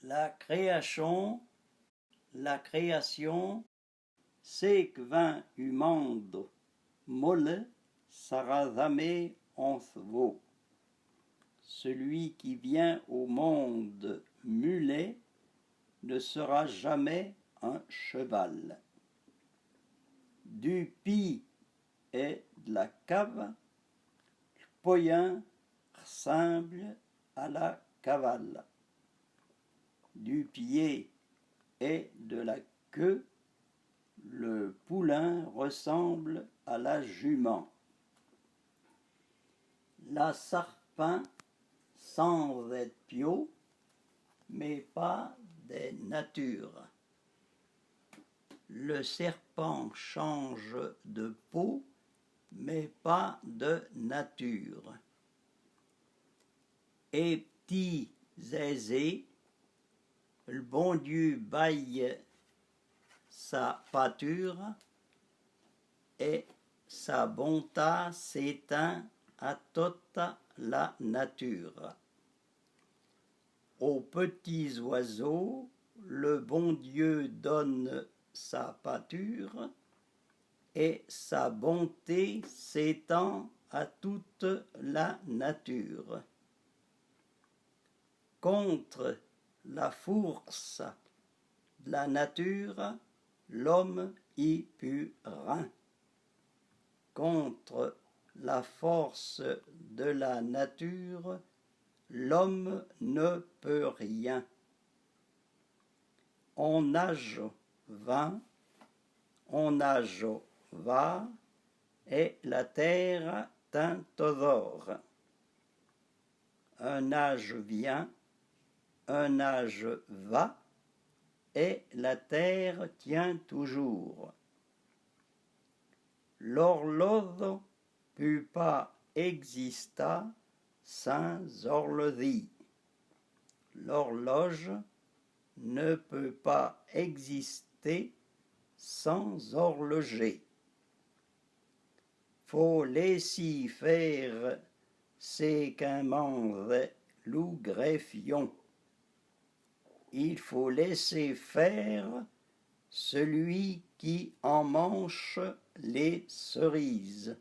la création, c'est que vint u monde molle, sarazame onthvo. Celui qui vient au monde mulet ne sera jamais un cheval. Du pis et de la cave, le poyen ressemble à la cavale. Du pied et de la queue, le poulain ressemble à la jument. La sarpin sans être pio, mais pas des natures. Le serpent change de peau, mais pas de nature. Et petit zézé, le bon Dieu baille sa pâture et sa bonté s'éteint à toute la nature. Aux petits oiseaux, le bon Dieu donne sa pâture et sa bonté s'étend à toute la nature. Contre la force de la nature, l'homme y put rien. Contre la force de la nature, l'homme ne peut rien. On nage va, on nage va, et la terre tint toujours. Un âge vient, un âge va, et la terre tient toujours. L'horloge put pas exister sans horloger. L'horloge ne peut pas exister sans horloger. Faut laisser faire ce qu'un mange loup greffion. Il faut laisser faire celui qui en mange les cerises.